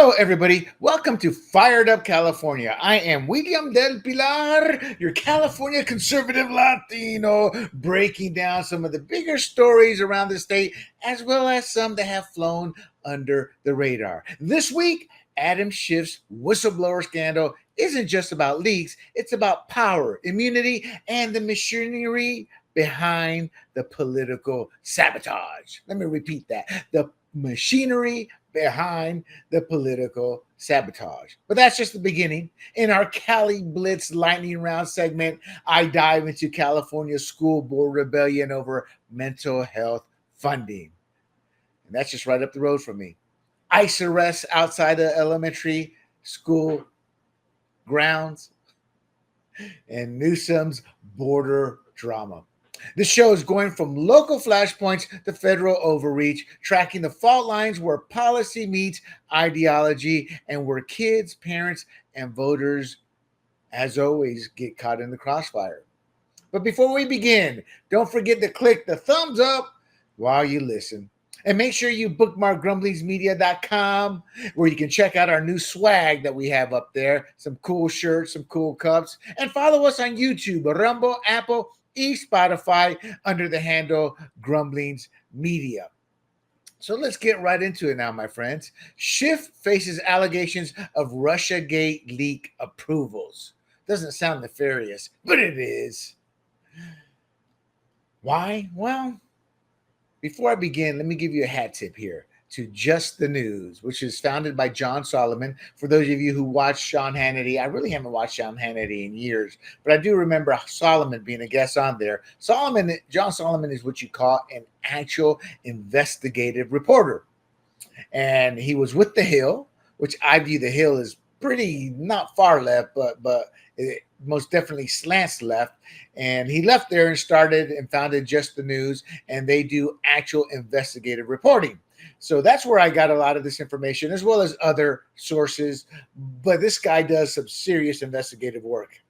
Hello, everybody. Welcome to Fired Up California. I am William Del Pilar, your California conservative Latino, breaking down some of the bigger stories around the state, as well as some that have flown under the radar. This week, Adam Schiff's whistleblower scandal isn't just about leaks, it's about power, immunity, and the machinery behind the political sabotage. Let me repeat that. The machinery behind the political sabotage. But that's just the beginning. In our Cali Blitz lightning round segment, I dive into California's school board rebellion over mental health funding. And that's just right up the road from me. ICE arrests outside the elementary school grounds and Newsom's border drama. This show is going from local flashpoints to federal overreach, tracking the fault lines where policy meets ideology and where kids, parents, and voters, as always, get caught in the crossfire. But before we begin, don't forget to click the thumbs up while you listen. And make sure you bookmark grumblingsmedia.com, where you can check out our new swag that we have up there, some cool shirts, some cool cups, and follow us on YouTube, Rumble, Apple, Spotify under the handle Grumblings Media. So let's get right into it now, my friends. Schiff faces allegations of Russiagate leak approvals. Doesn't sound nefarious, but it is. Why? Well, before I begin, let me give you a hat tip here to Just the News, which is founded by John Solomon. For those of you who watch Sean Hannity, I really haven't watched Sean Hannity in years, but I do remember Solomon being a guest on there. John Solomon is what you call an actual investigative reporter. And he was with The Hill, which I view The Hill as pretty not far left, but it most definitely slants left. And he left there and started and founded Just the News, and they do actual investigative reporting. So that's where I got a lot of this information, as well as other sources. But this guy does some serious investigative work.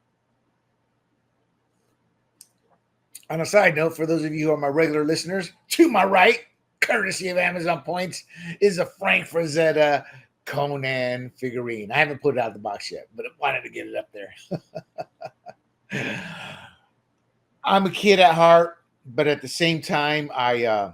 On a side note, for those of you who are my regular listeners, to my right, courtesy of Amazon Points, is a Frank Frazetta Conan figurine. I haven't put it out of the box yet, but I wanted to get it up there. I'm a kid at heart, but at the same time, I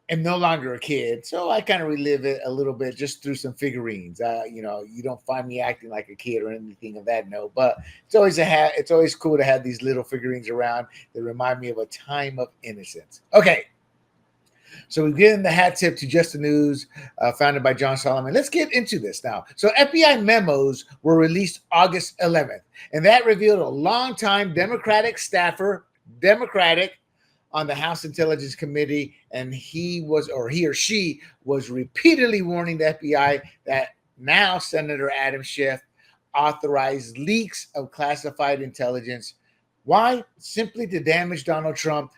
am no longer a kid, so I kind of relive it a little bit just through some figurines. You don't find me acting like a kid or anything of that note, but it's always cool to have these little figurines around that remind me of a time of innocence. Okay, so we get in the hat tip to Just the News, founded by John Solomon. Let's get into this now. So FBI memos were released August 11th, and that revealed a longtime Democratic staffer, on the House Intelligence Committee, and he or she was repeatedly warning the FBI that now Senator Adam Schiff authorized leaks of classified intelligence. Why? Simply to damage Donald Trump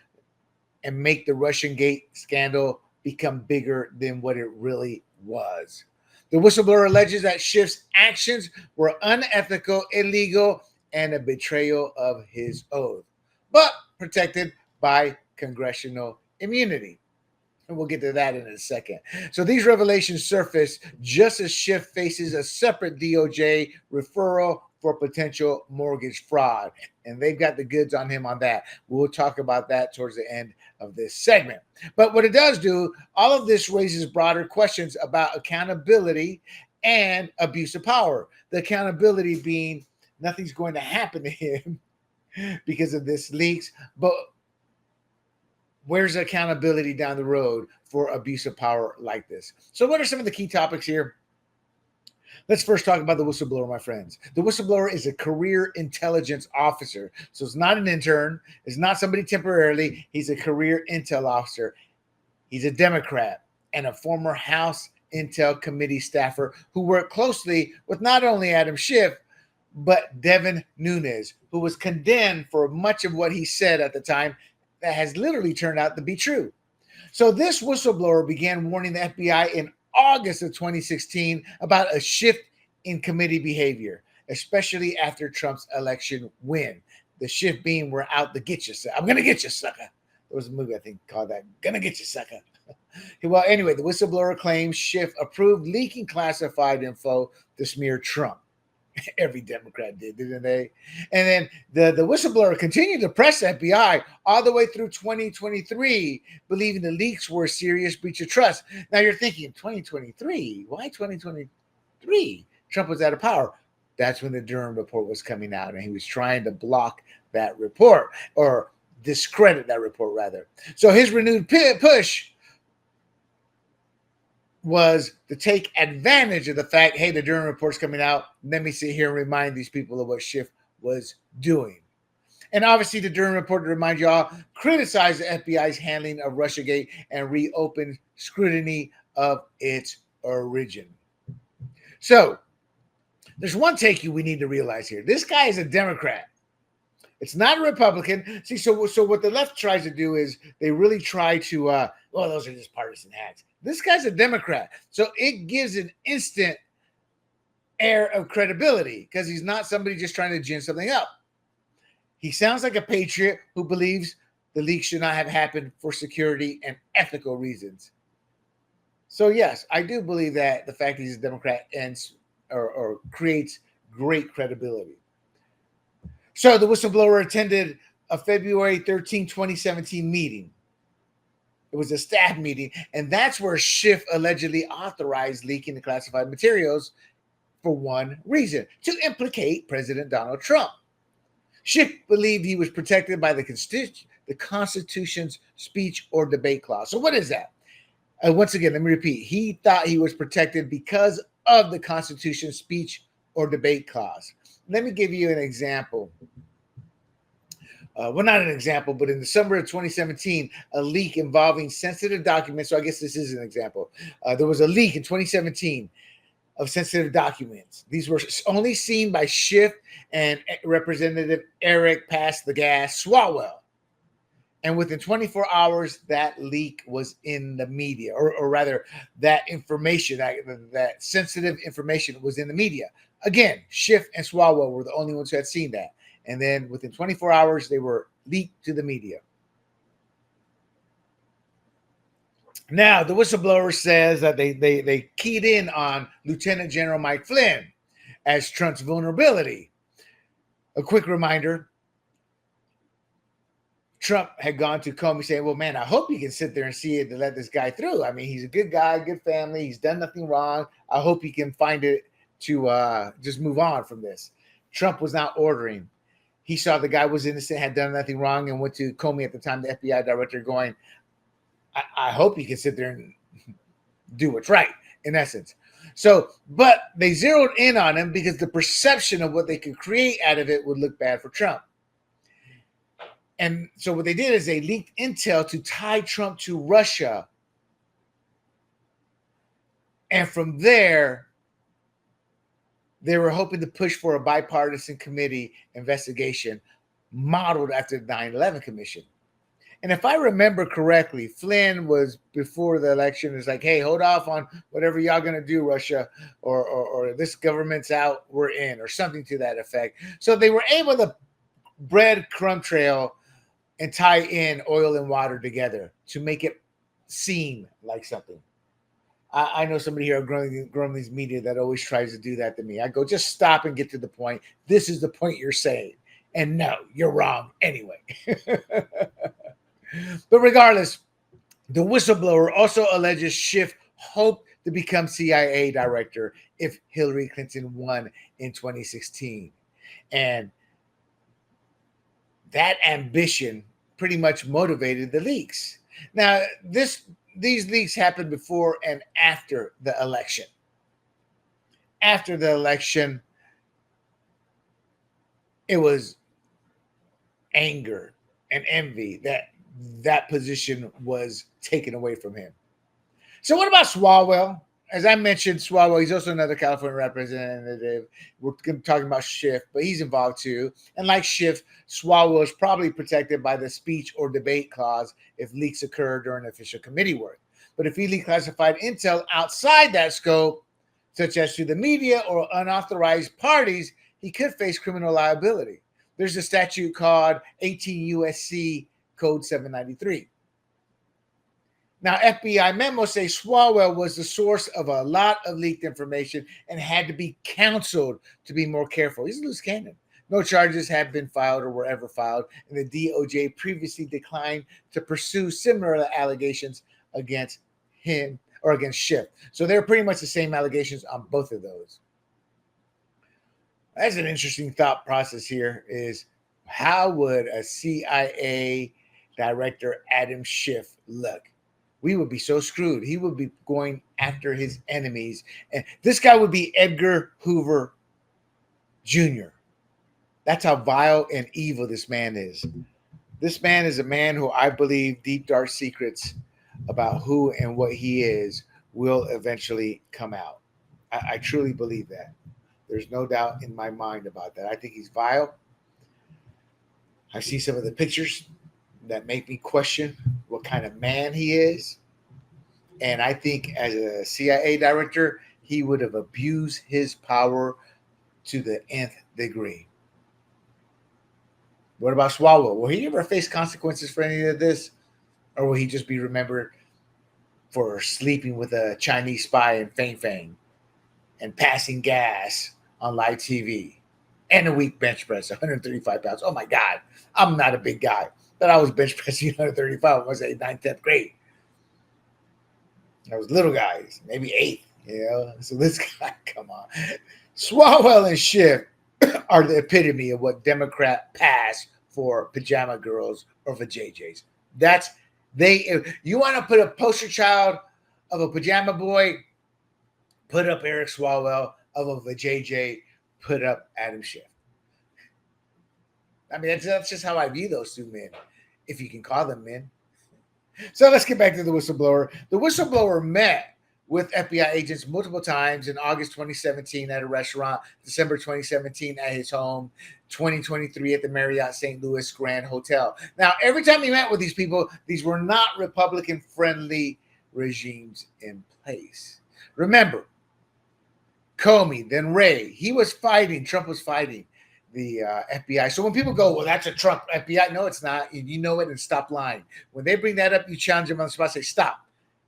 and make the Russiagate scandal become bigger than what it really was. The whistleblower alleges that Schiff's actions were unethical, illegal, and a betrayal of his oath, but protected by congressional immunity. And we'll get to that in a second. So these revelations surface just as Schiff faces a separate DOJ referral for potential mortgage fraud. And they've got the goods on him on that. We'll talk about that towards the end of this segment. But what it does do, all of this raises broader questions about accountability and abuse of power. The accountability being nothing's going to happen to him because of this leaks, but where's accountability down the road for abuse of power like this? So what are some of the key topics here? Let's first talk about the whistleblower, my friends. The whistleblower is a career intelligence officer. So it's not an intern. It's not somebody temporarily. He's a career intel officer. He's a Democrat and a former House Intel Committee staffer who worked closely with not only Adam Schiff, but Devin Nunes, who was condemned for much of what he said at the time that has literally turned out to be true. So this whistleblower began warning the FBI in August of 2016 about a shift in committee behavior, especially after Trump's election win. The shift being, we're out to get you, sucker. I'm going to get you, sucker. There was a movie, I think, called that, Gonna Get You, Sucker. Well, anyway, the whistleblower claims Schiff approved leaking classified info to smear Trump. Every Democrat did, didn't they? And then the whistleblower continued to press the FBI all the way through 2023, believing the leaks were a serious breach of trust. Now you're thinking, 2023? Why 2023? Trump was out of power. That's when the Durham report was coming out, and he was trying to block that report, or discredit that report, rather. So his renewed push was to take advantage of the fact, hey, the Durham report's coming out. Let me sit here and remind these people of what Schiff was doing. And obviously, the Durham report, to remind y'all, criticized the FBI's handling of Russiagate and reopened scrutiny of its origin. So, there's one take we need to realize here. This guy is a Democrat. It's not a Republican. See, so what the left tries to do is they really try to, those are just partisan hacks. This guy's a Democrat. So it gives an instant air of credibility because he's not somebody just trying to gin something up. He sounds like a patriot who believes the leak should not have happened for security and ethical reasons. So yes, I do believe that the fact that he's a Democrat or creates great credibility. So the whistleblower attended a February 13, 2017 meeting. It was a staff meeting, and that's where Schiff allegedly authorized leaking the classified materials for one reason, to implicate President Donald Trump. Schiff believed he was protected by the Constitution's speech or debate clause. So what is that? Once again, let me repeat. He thought he was protected because of the Constitution's speech or debate clause. Let me give you an example. Not an example, but in the summer of 2017, a leak involving sensitive documents. So I guess this is an example. There was a leak in 2017 of sensitive documents. These were only seen by Schiff and Representative Eric Pass the Gas Swalwell. And within 24 hours, that leak was in the media, or rather, that information, that sensitive information was in the media. Again, Schiff and Swalwell were the only ones who had seen that. And then within 24 hours, they were leaked to the media. Now, the whistleblower says that they keyed in on Lieutenant General Mike Flynn as Trump's vulnerability. A quick reminder, Trump had gone to Comey saying, well, man, I hope you can sit there and see it to let this guy through. I mean, he's a good guy, good family. He's done nothing wrong. I hope he can find it to just move on from this. Trump was not ordering. He saw the guy was innocent, had done nothing wrong, and went to Comey at the time, the FBI director, going, I hope you can sit there and do what's right, in essence. So, but they zeroed in on him because the perception of what they could create out of it would look bad for Trump. And so what they did is they leaked intel to tie Trump to Russia. And from there, they were hoping to push for a bipartisan committee investigation modeled after the 9/11 Commission. And if I remember correctly, Flynn was, before the election, is like, hey, hold off on whatever y'all going to do, Russia, or this government's out, we're in, or something to that effect. So they were able to breadcrumb trail and tie in oil and water together to make it seem like something. I know somebody here at Grumblings Media that always tries to do that to me. I go, just stop and get to the point. This is the point you're saying. And no, you're wrong anyway. But regardless, the whistleblower also alleges Schiff hoped to become CIA director if Hillary Clinton won in 2016. And that ambition pretty much motivated the leaks. Now, these leaks happened before and after the election. After the election, it was anger and envy that position was taken away from him. So what about Swalwell? As I mentioned, Swalwell, he's also another California representative. We're talking about Schiff, but he's involved too. And like Schiff, Swalwell is probably protected by the speech or debate clause if leaks occur during official committee work. But if he leaked classified intel outside that scope, such as to the media or unauthorized parties, he could face criminal liability. There's a statute called 18 U.S.C. Code 793. Now, FBI memos say Swalwell was the source of a lot of leaked information and had to be counseled to be more careful. He's a loose cannon. No charges have been filed or were ever filed, and the DOJ previously declined to pursue similar allegations against him or against Schiff. So they're pretty much the same allegations on both of those. That's an interesting thought process here is how would a CIA director, Adam Schiff, look? We would be so screwed. He would be going after his enemies. And this guy would be Edgar Hoover Jr. That's how vile and evil this man is. This man is a man who I believe deep, dark secrets about who and what he is will eventually come out. I truly believe that. There's no doubt in my mind about that. I think he's vile. I see some of the pictures that make me question what kind of man he is. And I think as a CIA director, he would have abused his power to the nth degree. What about Swalwell? Will he ever face consequences for any of this? Or will he just be remembered for sleeping with a Chinese spy in Fang Fang and passing gas on live TV and a weak bench press, 135 pounds? Oh my God, I'm not a big guy, but I was bench pressing 135 when I was in 9th, 10th grade. I was little guys, maybe 8th, So this guy, come on. Swalwell and Schiff are the epitome of what Democrat pass for pajama girls or for JJs. You want to put a poster child of a pajama boy, put up Eric Swalwell. Of a JJ, put up Adam Schiff. I mean, that's just how I view those two men, if you can call them men. So let's get back to the whistleblower. The whistleblower met with FBI agents multiple times in August 2017 at a restaurant, December 2017 at his home, 2023 at the Marriott St. Louis Grand Hotel. Now, every time he met with these people, these were not Republican-friendly regimes in place. Remember, Comey, then Ray, Trump was fighting the FBI. So when people go, well, that's a Trump FBI. No, it's not. You know it and stop lying. When they bring that up, you challenge them on the spot, say, stop.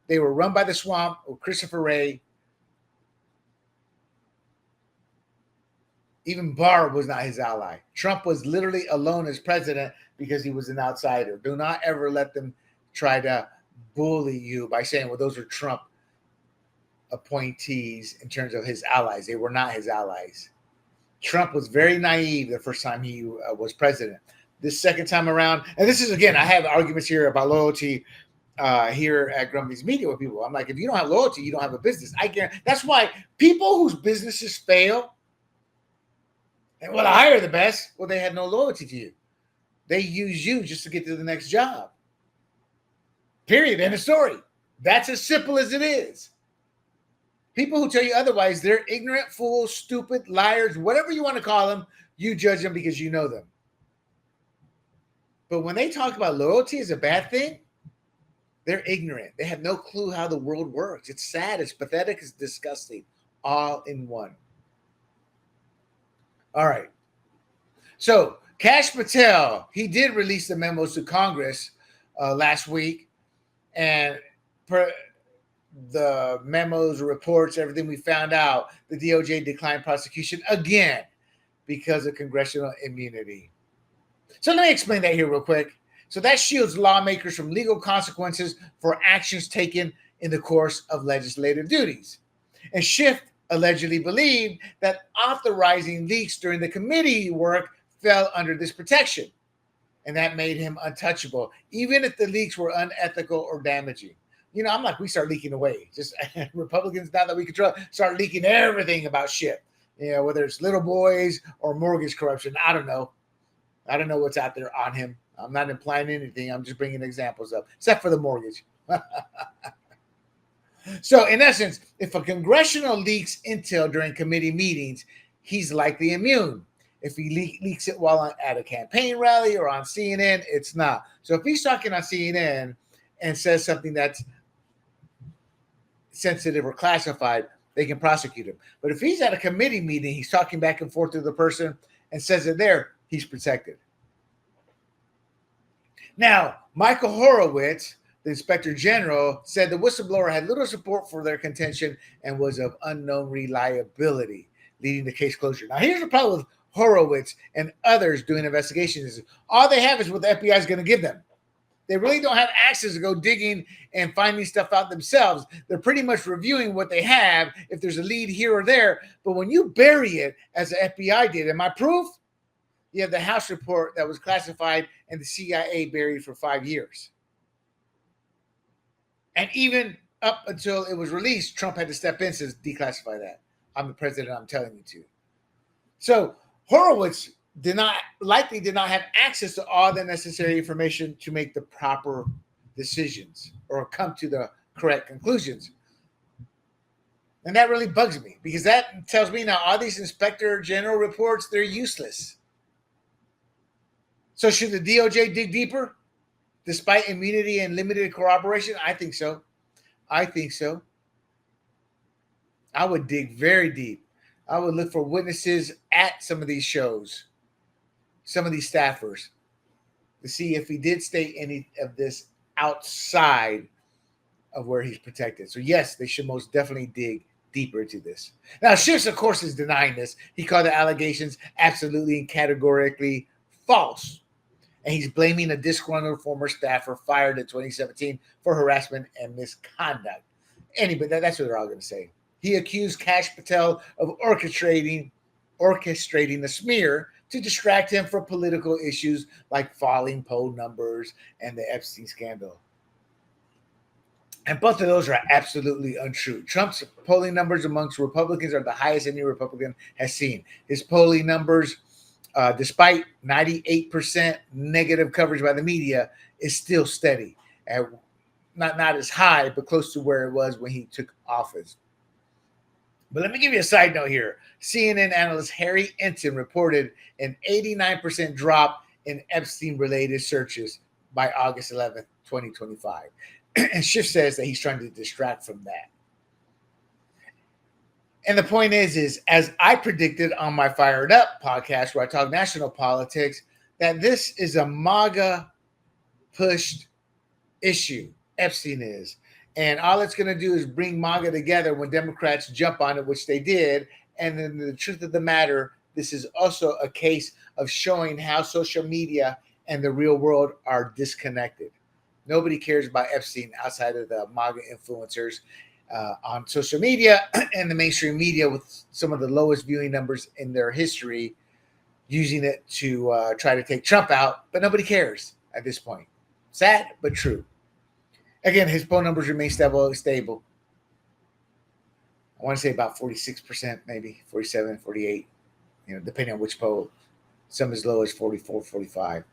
They were run by the swamp or Christopher Wray. Even Barr was not his ally. Trump was literally alone as president because he was an outsider. Do not ever let them try to bully you by saying, well, those are Trump appointees in terms of his allies. They were not his allies. Trump was very naive the first time he was president. This second time around, and this is, again, I have arguments here about loyalty here at Grumblings Media with people. I'm like, if you don't have loyalty, you don't have a business. I guarantee. That's why people whose businesses fail, and well, I hire the best, well, they had no loyalty to you. They use you just to get to the next job. Period. End of story. That's as simple as it is. People who tell you otherwise, they're ignorant, fools, stupid, liars, whatever you want to call them. You judge them because you know them. But when they talk about loyalty as a bad thing, they're ignorant. They have no clue how the world works. It's sad. It's pathetic. It's disgusting. All in one. All right. So Kash Patel, he did release the memos to Congress last week. And the memos, reports, everything we found out, the DOJ declined prosecution again because of congressional immunity. So let me explain that here real quick. So that shields lawmakers from legal consequences for actions taken in the course of legislative duties. And Schiff allegedly believed that authorizing leaks during the committee work fell under this protection. And that made him untouchable, even if the leaks were unethical or damaging. I'm like, we start leaking away. Just Republicans, now that we control, start leaking everything about Schiff. Whether it's little boys or mortgage corruption. I don't know. I don't know what's out there on him. I'm not implying anything. I'm just bringing examples up, except for the mortgage. So, in essence, if a congressional leaks intel during committee meetings, he's likely immune. If he leaks it while at a campaign rally or on CNN, it's not. So, if he's talking on CNN and says something that's sensitive or classified, they can prosecute him. But if he's at a committee meeting, he's talking back and forth to the person and says it there, he's protected. Now, Michael Horowitz, the Inspector General said the whistleblower had little support for their contention and was of unknown reliability, leading to case closure. Now, here's the problem with Horowitz and others doing investigations: all they have is what the FBI is going to give them. They really don't have access to go digging and finding stuff out themselves. They're pretty much reviewing what they have if there's a lead here or there. But when you bury it, as the FBI did, and my proof, you have the House report that was classified and the CIA buried for 5 years. And even up until it was released, Trump had to step in and says, declassify that. I'm the president, I'm telling you to. So Horowitz likely did not have access to all the necessary information to make the proper decisions or come to the correct conclusions. And that really bugs me, because that tells me now all these Inspector General reports, they're useless. So should the DOJ dig deeper despite immunity and limited corroboration? I think so. I would dig very deep. I would look for witnesses at some of these shows, some of these staffers, to see if he did state any of this outside of where he's protected. So yes, they should most definitely dig deeper into this. Now, Schiff, of course, is denying this. He called the allegations absolutely and categorically false. And he's blaming a disgruntled former staffer fired in 2017 for harassment and misconduct. Anyway, that's what they're all going to say. He accused Kash Patel of orchestrating the smear to distract him from political issues like falling poll numbers and the Epstein scandal. And both of those are absolutely untrue. Trump's polling numbers amongst Republicans are the highest any Republican has seen. His polling numbers, despite 98% negative coverage by the media, is still steady. Not as high, but close to where it was when he took office. But let me give you a side note here. CNN analyst Harry Enton reported an 89% drop in Epstein-related searches by August 11th, 2025. And Schiff says that he's trying to distract from that. And the point is, as I predicted on my Fired Up podcast where I talk national politics, that this is a MAGA-pushed issue. Epstein is. And all it's going to do is bring MAGA together when Democrats jump on it, which they did. And then the truth of the matter, this is also a case of showing how social media and the real world are disconnected. Nobody cares about Epstein outside of the MAGA influencers on social media and the mainstream media, with some of the lowest viewing numbers in their history, using it to try to take Trump out. But nobody cares at this point. Sad, but true. Again, his poll numbers remain stable. I want to say about 46%, maybe 47, 48, depending on which poll. Some as low as 44, 45.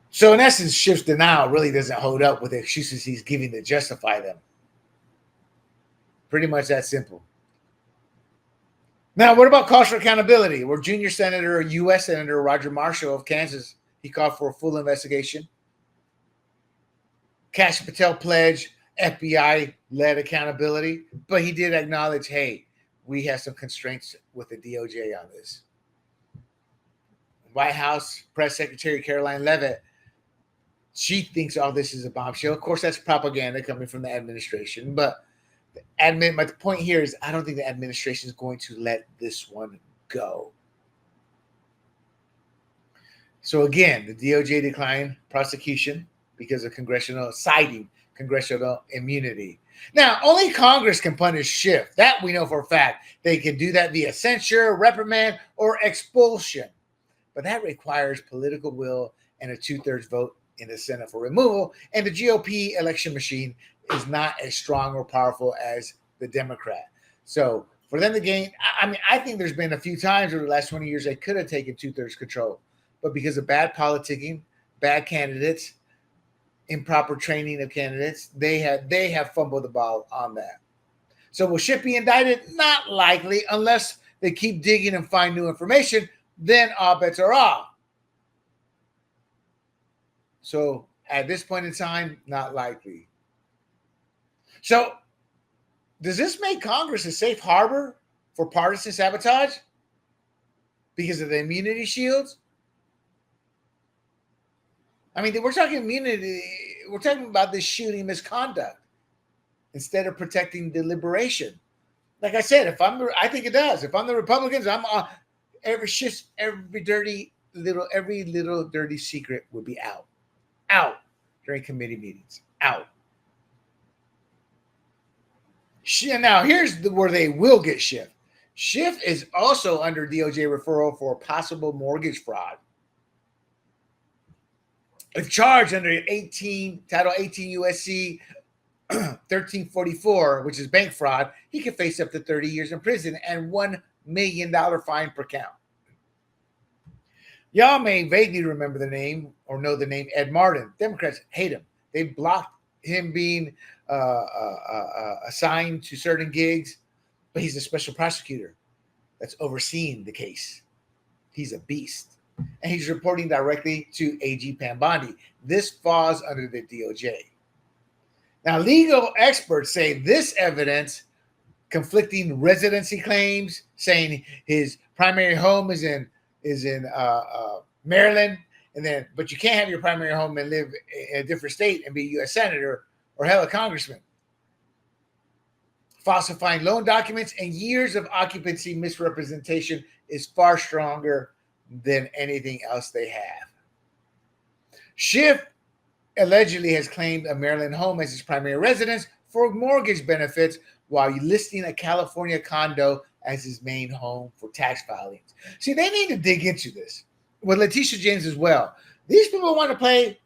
So in essence, Schiff's denial really doesn't hold up with the excuses he's giving to justify them. Pretty much that simple. Now, what about calls for accountability? Where junior Senator, U.S. Senator Roger Marshall of Kansas, he called for a full investigation. Kash Patel pledged FBI-led accountability, but he did acknowledge, hey, we have some constraints with the DOJ on this. White House Press Secretary Caroline Leavitt, she thinks all this is a bombshell. Of course, that's propaganda coming from the administration, but my point here is I don't think the administration is going to let this one go. So again, the DOJ declined prosecution because of citing congressional immunity. Now, only Congress can punish Schiff. That we know for a fact. They can do that via censure, reprimand, or expulsion. But that requires political will and a 2/3 vote in the Senate for removal. And the GOP election machine is not as strong or powerful as the Democrat. So for them to gain, I think there's been a few times over the last 20 years they could have taken 2/3 control. But because of bad politicking, bad candidates, improper training of candidates, they have fumbled the ball on that. So will Schiff be indicted? Not likely, unless they keep digging and find new information. Then all bets are off. So at this point in time, not likely. So does this make Congress a safe harbor for partisan sabotage because of the immunity shields? I mean, we're talking immunity. We're talking about this shooting misconduct instead of protecting deliberation. Like I said, I think it does. If I'm the Republicans, I'm every little dirty secret would be out during committee meetings, out. Now here's where they will get Schiff. Schiff is also under DOJ referral for possible mortgage fraud. If charged under Title 18 USC 1344, which is bank fraud, he could face up to 30 years in prison and $1 million fine per count. Y'all may vaguely remember the name or know the name Ed Martin. Democrats hate him. They blocked him being assigned to certain gigs, but he's a special prosecutor that's overseeing the case. He's a beast. And he's reporting directly to AG Pam Bondi. This falls under the DOJ. Now, legal experts say this evidence, conflicting residency claims, saying his primary home is in Maryland, but you can't have your primary home and live in a different state and be a U.S. senator or hell a congressman. Falsifying loan documents and years of occupancy misrepresentation is far stronger than anything else they have. Schiff allegedly has claimed a Maryland home as his primary residence for mortgage benefits while listing a California condo as his main home for tax filings. See, they need to dig into this with Letitia James as well. These people want to play,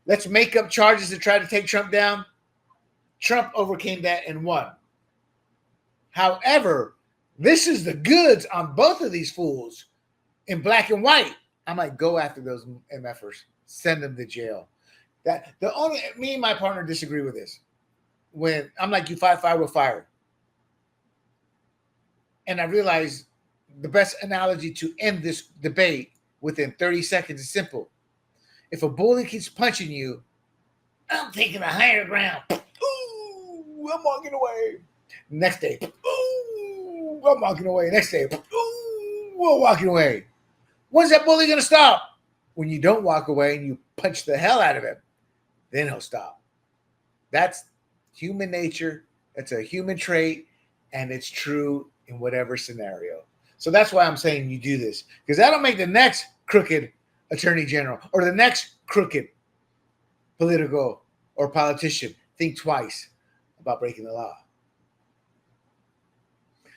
let's make up charges to try to take Trump down. Trump overcame that and won. However, this is the goods on both of these fools in black and white. I might go after those MFers, send them to jail. Me and my partner disagree with this. When I'm like, you fight fire with fire. And I realized the best analogy to end this debate within 30 seconds is simple. If a bully keeps punching you, I'm taking a higher ground. Ooh, I'm walking away. Next day, ooh, I'm walking away. Next day, ooh, we're walking away. When's that bully going to stop? When you don't walk away and you punch the hell out of him, then he'll stop. That's human nature. That's a human trait, and it's true in whatever scenario. So that's why I'm saying you do this, because that'll make the next crooked attorney general or the next crooked political or politician think twice about breaking the law.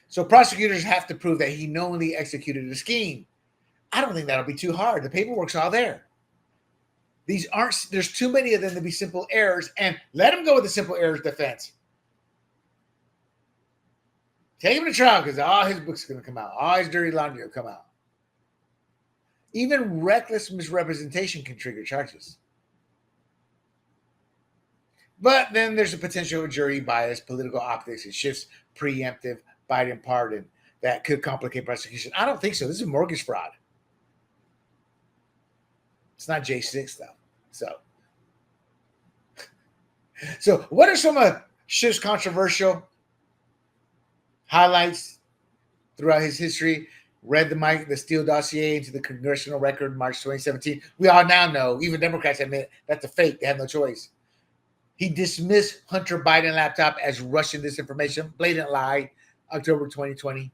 So prosecutors have to prove that he knowingly executed a scheme. I don't think that'll be too hard. The paperwork's all there. There's too many of them to be simple errors, and let him go with the simple errors defense. Take him to trial because all his books are going to come out. All his dirty laundry will come out. Even reckless misrepresentation can trigger charges. But then there's a potential jury bias, political optics, and Schiff's preemptive Biden pardon that could complicate prosecution. I don't think so. This is mortgage fraud. It's not J6 though. So what are some of Schiff's controversial highlights throughout his history? Read the Steele dossier into the Congressional record March 2017. We all now know, even Democrats admit, that's a fake. They have no choice. He dismissed Hunter Biden laptop as Russian disinformation, blatant lie, October 2020,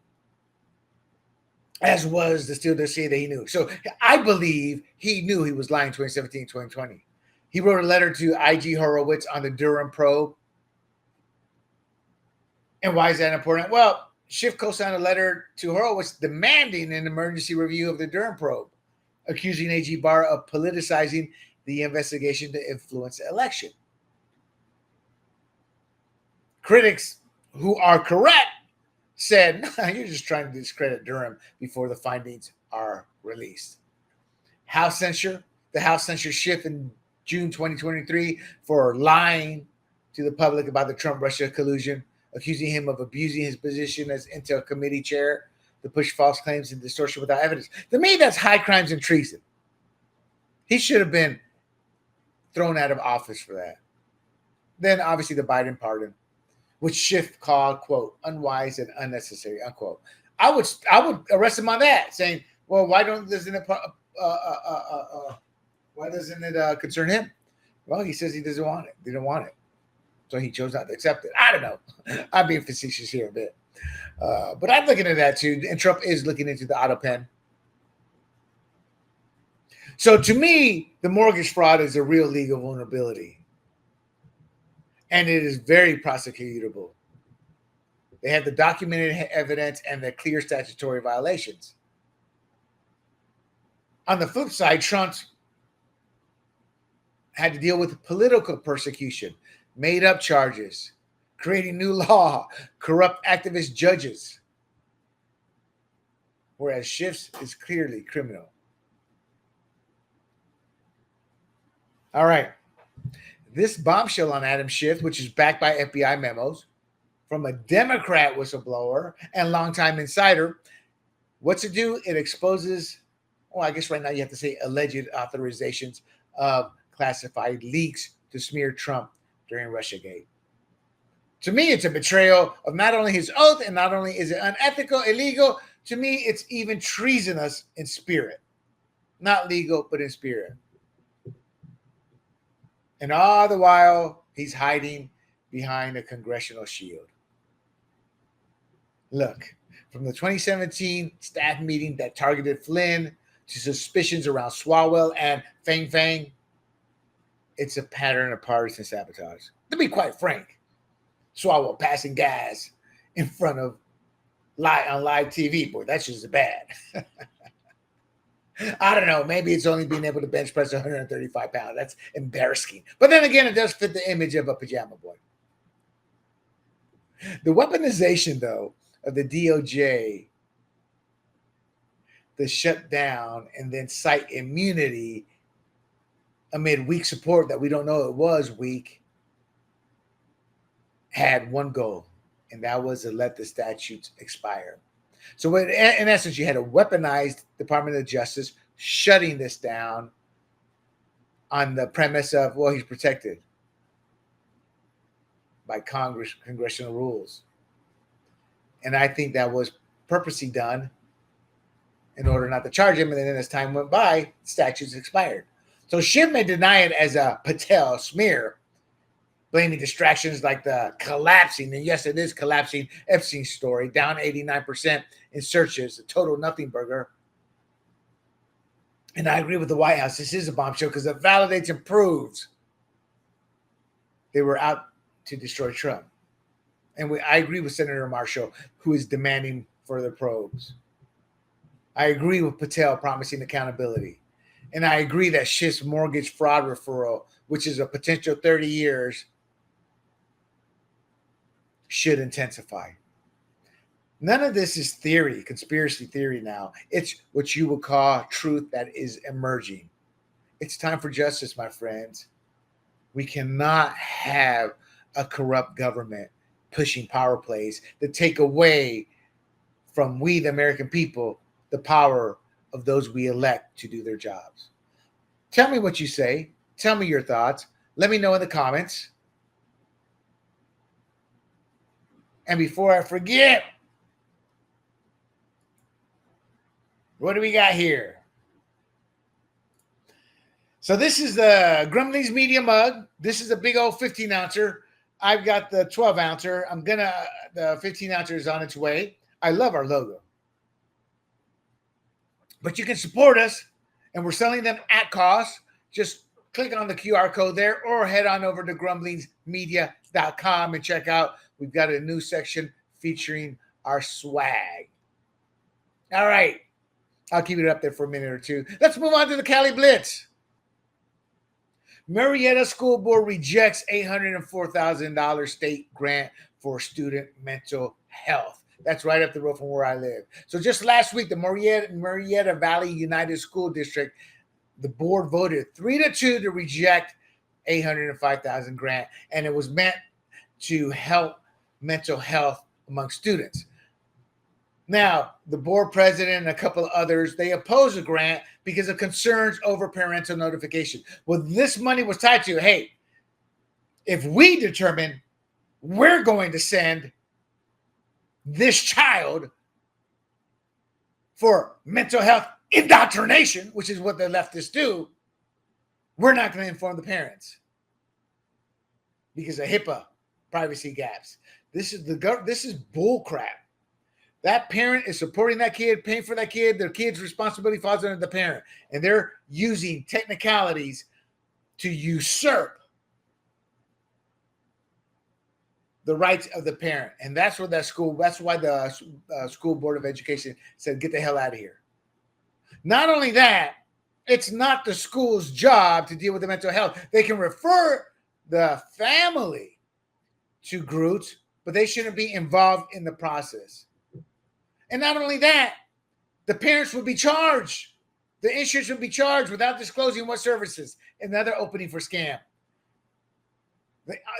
as was the Steele dossier that he knew. So I believe he knew he was lying 2017, 2020. He wrote a letter to IG Horowitz on the Durham probe. And why is that important? Well, Schiff co-signed a letter to Horowitz demanding an emergency review of the Durham probe, accusing AG Barr of politicizing the investigation to influence the election. Critics who are correct said, you're just trying to discredit Durham before the findings are released. The House censured Schiff in June 2023 for lying to the public about the Trump-Russia collusion, accusing him of abusing his position as Intel committee chair to push false claims and distortion without evidence. To me, that's high crimes and treason. He should have been thrown out of office for that. Then, obviously, the Biden pardon, which Schiff called, quote, unwise and unnecessary, unquote. I would arrest him on that, saying, well, why doesn't it Why doesn't it concern him? Well, he says he doesn't want it. They don't want it. So he chose not to accept it. I don't know. I'm being facetious here a bit. But I'm looking at that too. And Trump is looking into the auto pen. So to me, the mortgage fraud is a real legal vulnerability. And it is very prosecutable. They have the documented evidence and the clear statutory violations. On the flip side, Trump had to deal with political persecution, made up charges, creating new law, corrupt activist judges, whereas Schiff's is clearly criminal. All right. This bombshell on Adam Schiff, which is backed by FBI memos from a Democrat whistleblower and longtime insider, what's it do? It exposes, well, I guess right now you have to say alleged authorizations of classified leaks to smear Trump during Russiagate. To me, it's a betrayal of not only his oath, and not only is it unethical, illegal, to me, it's even treasonous in spirit. Not legal, but in spirit. And all the while, he's hiding behind a congressional shield. Look, from the 2017 staff meeting that targeted Flynn to suspicions around Swalwell and Fang Fang, it's a pattern of partisan sabotage. To be quite frank, Swalwell passing gas in front of on live TV, boy, that's just bad. I don't know. Maybe it's only being able to bench press 135 pounds. That's embarrassing. But then again, it does fit the image of a pajama boy. The weaponization, though, of the DOJ, the shutdown and then cite immunity amid weak support that we don't know it was weak, had one goal, and that was to let the statutes expire. So in essence, you had a weaponized Department of Justice shutting this down on the premise of, well, he's protected by congressional rules. And I think that was purposely done in order not to charge him. And then as time went by, statutes expired. So Schiff may deny it as a Patel smear, blaming distractions like the collapsing, and yes, it is collapsing, Epstein story, down 89% in searches, a total nothing burger. And I agree with the White House. This is a bombshell because it validates and proves they were out to destroy Trump. And I agree with Senator Marshall, who is demanding further probes. I agree with Patel promising accountability. And I agree that Schiff's mortgage fraud referral, which is a potential 30 years, should intensify. None of this is theory, conspiracy theory now. It's what you would call truth that is emerging. It's time for justice, my friends. We cannot have a corrupt government pushing power plays that take away from we, the American people, the power of those we elect to do their jobs. Tell me what you say. Tell me your thoughts. Let me know in the comments. And before I forget, what do we got here? So this is the Grumblings Media mug. This is a big old 15-ouncer. I've got the 12-ouncer. The 15-ouncer is on its way. I love our logo. But you can support us, and we're selling them at cost. Just click on the QR code there or head on over to grumblingsmedia.com and check out. We've got a new section featuring our swag. All right. I'll keep it up there for a minute or two. Let's move on to the Cali Blitz. Marietta School Board rejects $804,000 state grant for student mental health. That's right up the road from where I live. So just last week, the Marietta Valley United School District, the board voted 3-2 to reject $805,000 grant, and it was meant to help mental health among students. Now, the board president and a couple of others, they opposed the grant because of concerns over parental notification. Well, this money was tied to, hey, if we determine we're going to send this child for mental health indoctrination, which is what the leftists do, We're not going to inform the parents because of HIPAA privacy gaps. This is bull crap. That parent is supporting that kid, paying for that kid. Their kid's responsibility falls under the parent. And they're using technicalities to usurp the rights of the parent. And that's what that's why the School Board of Education said, get the hell out of here. Not only that, it's not the school's job to deal with the mental health. They can refer the family to groups, but they shouldn't be involved in the process. And not only that, the parents would be charged. The insurance would be charged without disclosing what services. Another opening for scam.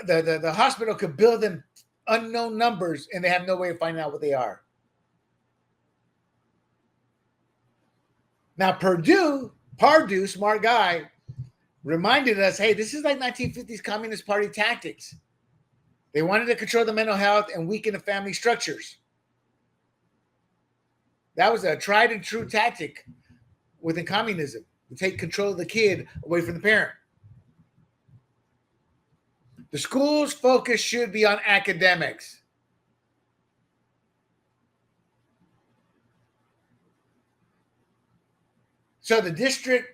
The hospital could bill them unknown numbers and they have no way of finding out what they are. Now, Pardue, smart guy, reminded us, hey, this is like 1950s Communist Party tactics. They wanted to control the mental health and weaken the family structures. That was a tried and true tactic within communism, to take control of the kid away from the parent. The school's focus should be on academics. So the district,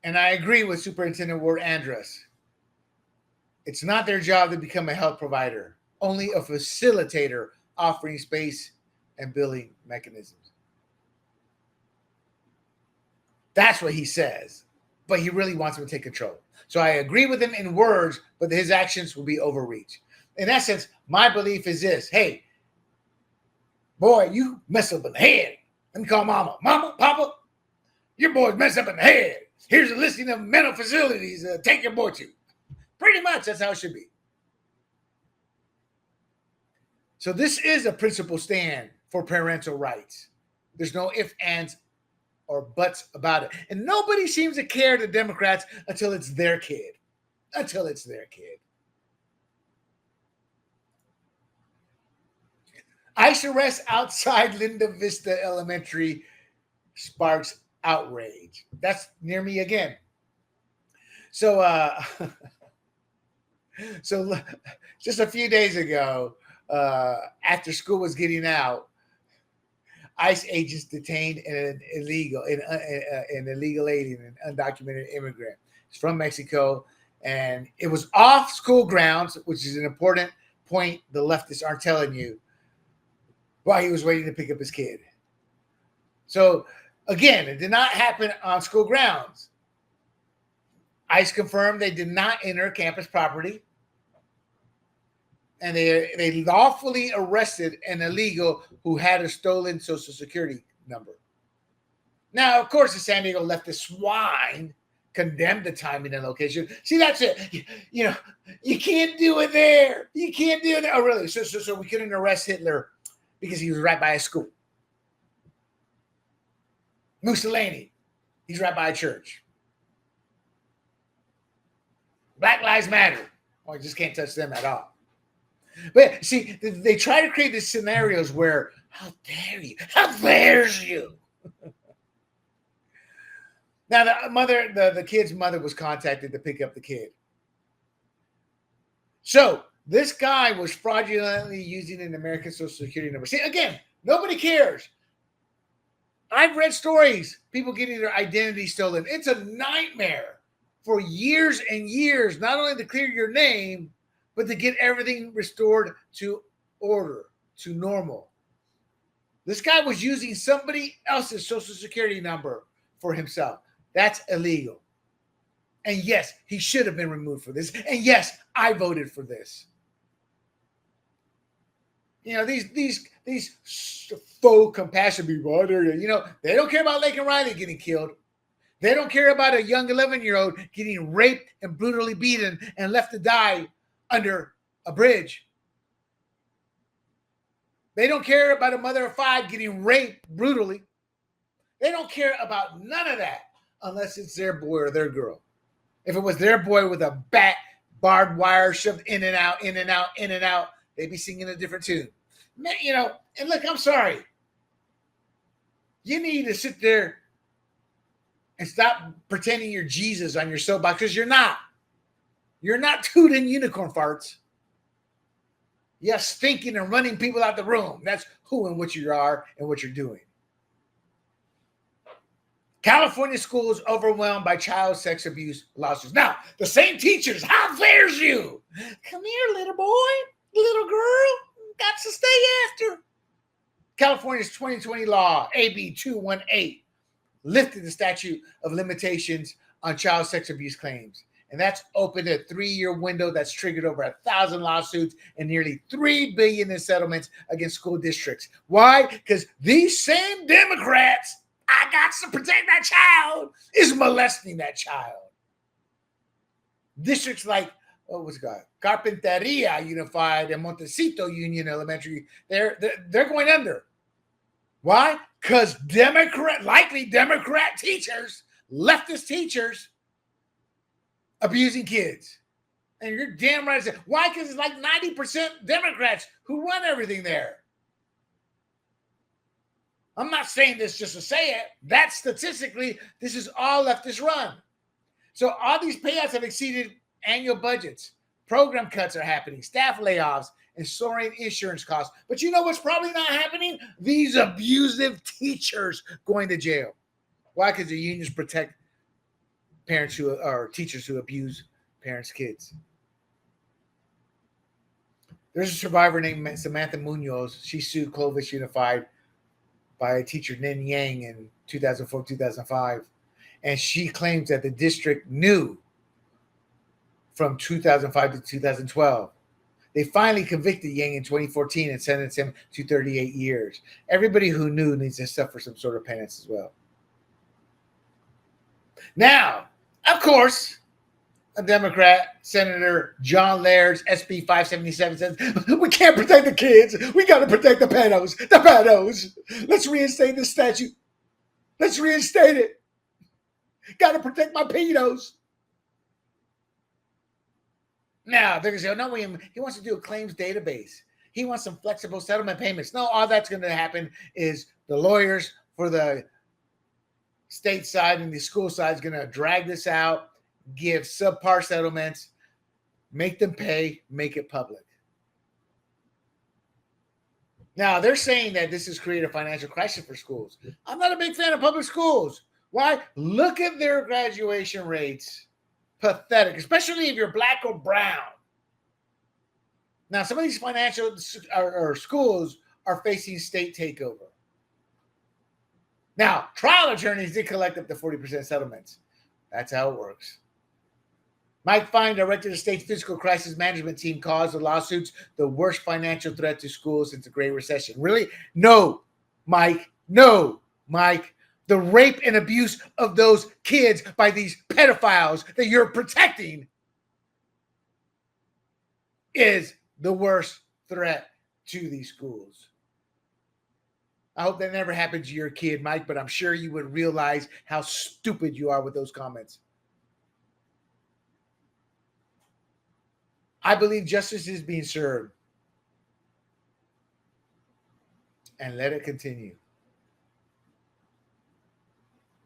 and I agree with Superintendent Ward Andrus, it's not their job to become a health provider, only a facilitator offering space and billing mechanisms. That's what he says, but he really wants them to take control. So I agree with him in words, but his actions will be overreach. In essence, my belief is this. Hey, boy, you mess up in the head. Let me call mama. Mama, papa, your boy's messed up in the head. Here's a listing of mental facilities. Take your boy to. Pretty much, that's how it should be. So this is a principled stand for parental rights. There's no ifs, ands, or buts about it. And nobody seems to care, the Democrats, until it's their kid. Until it's their kid. ICE arrest outside Linda Vista Elementary sparks outrage. That's near me again. So, so just a few days ago, after school was getting out, ICE agents detained an illegal alien, an undocumented immigrant. He's from Mexico, and it was off school grounds, which is an important point the leftists aren't telling you, while he was waiting to pick up his kid. So, again, it did not happen on school grounds. ICE confirmed they did not enter campus property, and they lawfully arrested an illegal who had a stolen Social Security number. Now, of course, the San Diego leftist swine condemned the timing and location. See, that's it. You can't do it there. You can't do it there. Oh, really? So we couldn't arrest Hitler because he was right by a school. Mussolini, he's right by a church. Black Lives Matter. Well, you just can't touch them at all. But see, they try to create these scenarios where, how dare you? How dares you? Now, the kid's mother was contacted to pick up the kid. So this guy was fraudulently using an American Social Security number. See, again, nobody cares. I've read stories, people getting their identity stolen. It's a nightmare for years and years, not only to clear your name, but to get everything restored to order, to normal. This guy was using somebody else's Social Security number for himself. That's illegal. And yes, he should have been removed for this. And yes, I voted for this. You know, these faux compassion people, they don't care about Lake and Riley getting killed. They don't care about a young 11-year-old getting raped and brutally beaten and left to die under a bridge. They don't care about a mother of 5 getting raped brutally. They don't care about none of that unless it's their boy or their girl. If it was their boy with a bat, barbed wire shoved in and out, in and out, in and out, they'd be singing a different tune. And look, I'm sorry. You need to sit there And stop pretending you're Jesus on your soapbox, because you're not. You're not tooting unicorn farts. Yes, stinking and running people out the room. That's who and what you are and what you're doing. California schools overwhelmed by child sex abuse lawsuits. Now, the same teachers, how dares you? Come here, little boy, little girl, got to stay after. California's 2020 law, AB 218, lifted the statute of limitations on child sex abuse claims. And that's opened a 3-year window that's triggered over 1,000 lawsuits and nearly $3 billion in settlements against school districts. Why? Because these same Democrats, I got to protect that child, is molesting that child. Districts like, what was it called? Carpinteria Unified and Montecito Union Elementary, they're going under. Why? Because likely Democrat teachers, leftist teachers, abusing kids. And you're damn right. Why? Because it's like 90% Democrats who run everything there. I'm not saying this just to say it. That statistically, this is all leftist run. So all these payouts have exceeded annual budgets. Program cuts are happening, staff layoffs, and soaring insurance costs. But you know what's probably not happening? These abusive teachers going to jail. Why? Because the unions protect parents who are teachers who abuse parents' kids. There's a survivor named Samantha Munoz. She sued Clovis Unified by teacher Nin Yang in 2004, 2005. And she claims that the district knew from 2005 to 2012. They finally convicted Yang in 2014 and sentenced him to 38 years. Everybody who knew needs to suffer some sort of penance as well. Now, of course, a Democrat, Senator John Laird's SB 577 says, we can't protect the kids. We got to protect the pedos. The pedos. Let's reinstate this statute. Let's reinstate it. Got to protect my pedos. Now, they're going to say, oh, no, William, he wants to do a claims database. He wants some flexible settlement payments. No, all that's going to happen is the lawyers for the state side and the school side is going to drag this out, give subpar settlements, make them pay, make it public. Now, they're saying that this has created a financial crisis for schools. I'm not a big fan of public schools. Why? Look at their graduation rates. Pathetic, especially if you're black or brown. Now, some of these financial or schools are facing state takeover. Now, trial attorneys did collect up to 40% settlements. That's how it works. Mike Fine, director of the state's fiscal crisis management team, calls the lawsuits the worst financial threat to schools since the Great Recession. Really? No, Mike. No, Mike. The rape and abuse of those kids by these pedophiles that you're protecting is the worst threat to these schools. I hope that never happened to your kid, Mike, but I'm sure you would realize how stupid you are with those comments. I believe justice is being served. And let it continue.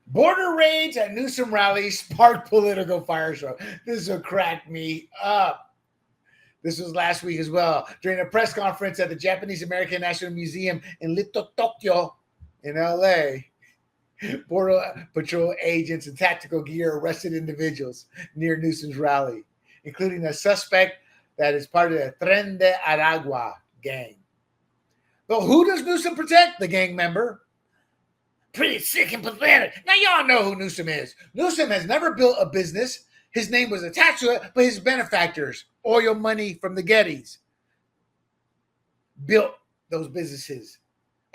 Border raids at Newsom rallies sparked political firestorm. This will crack me up. This was last week as well. During a press conference at the Japanese American National Museum in Little Tokyo in LA, Border Patrol agents in tactical gear arrested individuals near Newsom's rally, including a suspect that is part of the Tren de Aragua gang. But who does Newsom protect? The gang member. Pretty sick and pathetic. Now, y'all know who Newsom is. Newsom has never built a business. His name was attached to it, but his benefactors, oil money from the Gettys, built those businesses.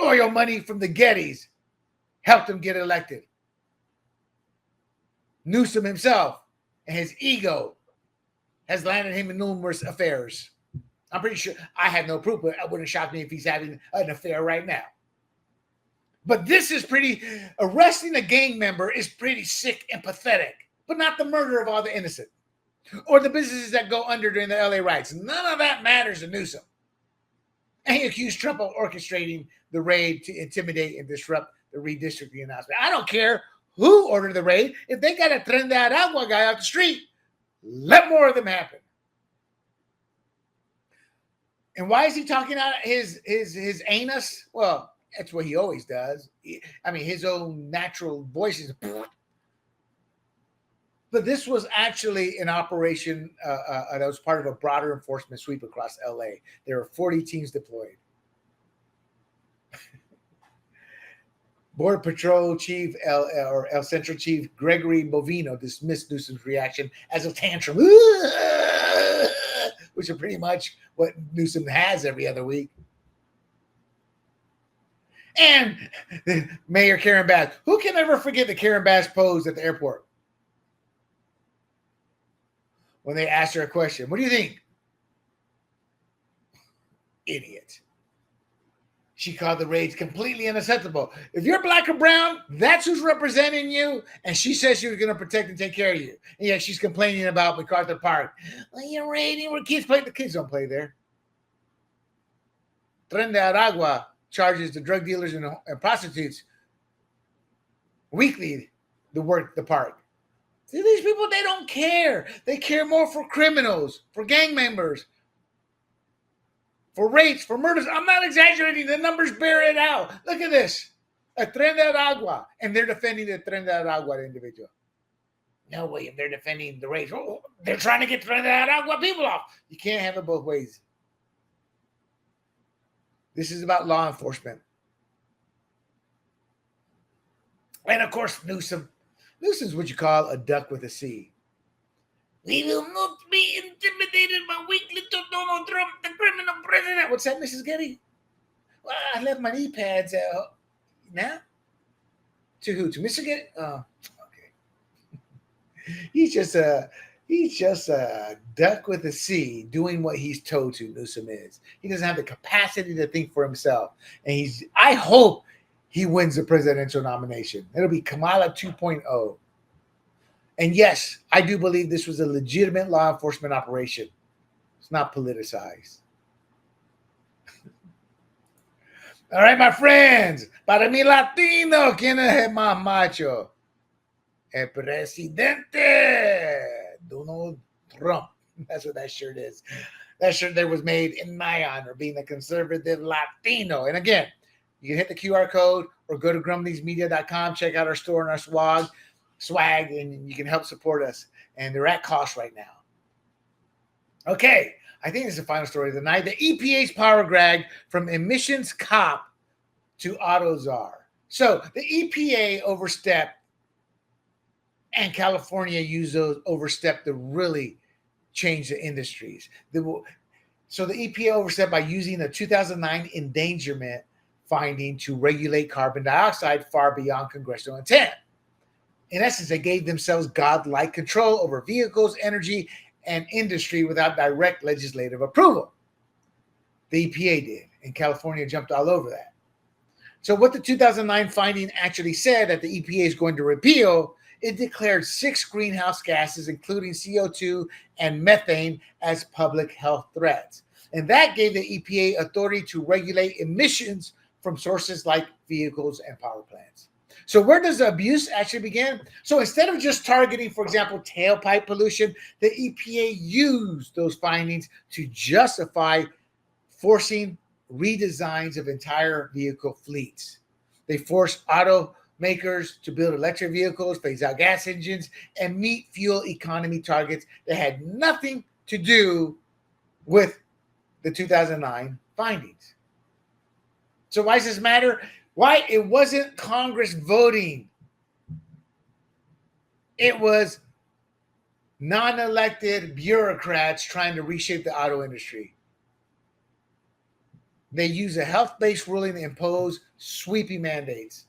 Oil money from the Gettys helped him get elected. Newsom himself and his ego has landed him in numerous affairs. I'm pretty sure, I have no proof, but it wouldn't shock me if he's having an affair right now. But this is arresting a gang member is pretty sick and pathetic, but not the murder of all the innocent or the businesses that go under during the LA riots. None of that matters to Newsom. And he accused Trump of orchestrating the raid to intimidate and disrupt the redistricting announcement. I don't care who ordered the raid. If they got a Tren de Aragua guy off the street, let more of them happen. And why is he talking out his anus? Well, that's what he always does. I mean, his own natural voice is. But this was actually an operation that was part of a broader enforcement sweep across LA. There were 40 teams deployed. Border Patrol Chief El Central Chief Gregory Bovino dismissed Newsom's reaction as a tantrum, which is pretty much what Newsom has every other week. And Mayor Karen Bass. Who can ever forget the Karen Bass pose at the airport? When they asked her a question, what do you think? Idiot. She called the raids completely unacceptable. If you're black or brown, that's who's representing you. And she says she was going to protect and take care of you. And yet she's complaining about MacArthur Park. Well, you're raiding where kids play. The kids don't play there. Tren de Aragua charges the drug dealers and prostitutes weekly to work the park. See, these people, they don't care. They care more for criminals, for gang members, for rapes, for murders. I'm not exaggerating. The numbers bear it out. Look at this. A Tren de Aragua. And they're defending the Tren de Aragua individual. No, William, they're defending the rapes. Oh, they're trying to get Tren de Aragua people off. You can't have it both ways. This is about law enforcement. And, of course, Newsom. Newsom's what you call a duck with a C. We will not be intimidated by weakly to Donald Trump, the criminal president. What's that, Mrs. Getty? Well, I left my knee pads out. Now? To who? To Mr. Getty? Oh, okay. He's just a duck with a C doing what he's told to, Newsom is. He doesn't have the capacity to think for himself. And I hope he wins the presidential nomination. It'll be Kamala 2.0. And yes, I do believe this was a legitimate law enforcement operation. It's not politicized. All right, my friends. Para mi Latino, ¿quién es el más macho? El presidente Donald Trump. That's what that shirt is. That shirt there was made in my honor, being a conservative Latino. And again, you can hit the QR code or go to grumblingsmedia.com, check out our store and our swag, and you can help support us. And they're at cost right now. Okay, I think this is the final story of the night. The EPA's power grab from emissions cop to auto czar. So the EPA overstepped, and California used those overstepped to really change the industries. So the EPA overstepped by using the 2009 endangerment finding to regulate carbon dioxide far beyond congressional intent. In essence, they gave themselves godlike control over vehicles, energy, and industry without direct legislative approval. The EPA did, and California jumped all over that. So what the 2009 finding actually said that the EPA is going to repeal, it declared 6 greenhouse gases, including CO2 and methane, as public health threats. And that gave the EPA authority to regulate emissions from sources like vehicles and power plants. So where does the abuse actually begin? So instead of just targeting, for example, tailpipe pollution, the EPA used those findings to justify forcing redesigns of entire vehicle fleets. They forced automakers to build electric vehicles, phase out gas engines, and meet fuel economy targets that had nothing to do with the 2009 findings. So why does this matter? Why? It wasn't Congress voting. It was non-elected bureaucrats trying to reshape the auto industry. They use a health-based ruling to impose sweeping mandates.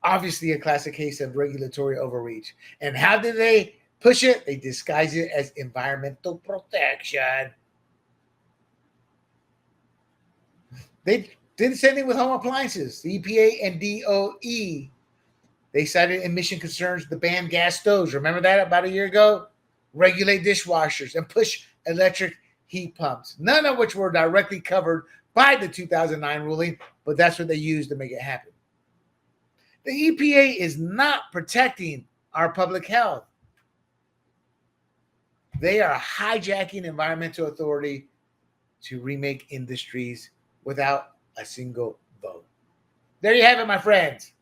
Obviously, a classic case of regulatory overreach. And how did they push it? They disguise it as environmental protection. They did the same thing with home appliances. The EPA and DOE, they cited emission concerns to ban gas stoves. Remember that about a year ago? Regulate dishwashers and push electric heat pumps, none of which were directly covered by the 2009 ruling, but that's what they used to make it happen. The EPA is not protecting our public health. They are hijacking environmental authority to remake industries without a single vote. There you have it, my friends.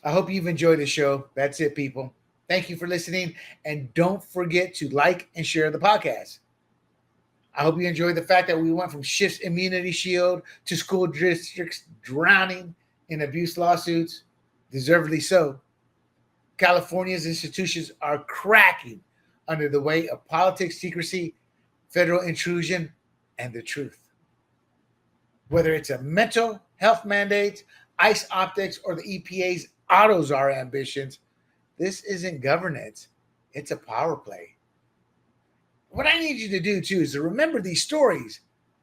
I hope you've enjoyed the show. That's it, people. Thank you for listening. And don't forget to like and share the podcast. I hope you enjoyed the fact that we went from Schiff's immunity shield to school districts drowning in abuse lawsuits, deservedly so. California's institutions are cracking under the weight of politics, secrecy, federal intrusion, and the truth. Whether it's a mental health mandate, ICE optics, or the EPA's AutoZar ambitions, this isn't governance. It's a power play. What I need you to do, too, is to remember these stories.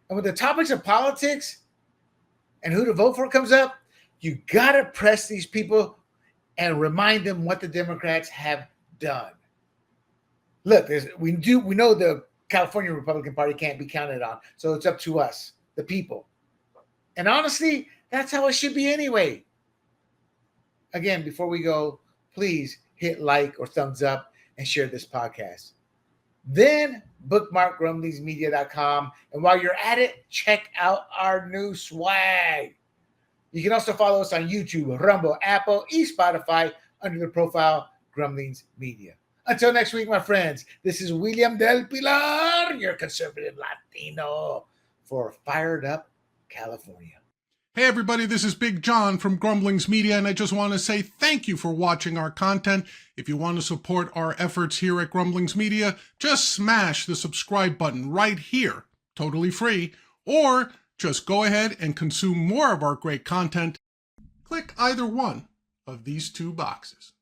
And when the topics of politics and who to vote for comes up, you got to press these people and remind them what the Democrats have done. Look, we know the California Republican Party can't be counted on, so it's up to us, the people. And honestly, that's how it should be anyway. Again, before we go, please hit like or thumbs up and share this podcast. Then bookmark grumblingsmedia.com. And while you're at it, check out our new swag. You can also follow us on YouTube, Rumble, Apple, Spotify under the profile Grumblings Media. Until next week, my friends, this is William Del Pilar, your conservative Latino, for Fired Up California. Hey everybody, this is Big John from Grumblings Media, and I just want to say thank you for watching our content. If you want to support our efforts here at Grumblings Media, just smash the subscribe button right here, totally free, or just go ahead and consume more of our great content. Click either one of these two boxes.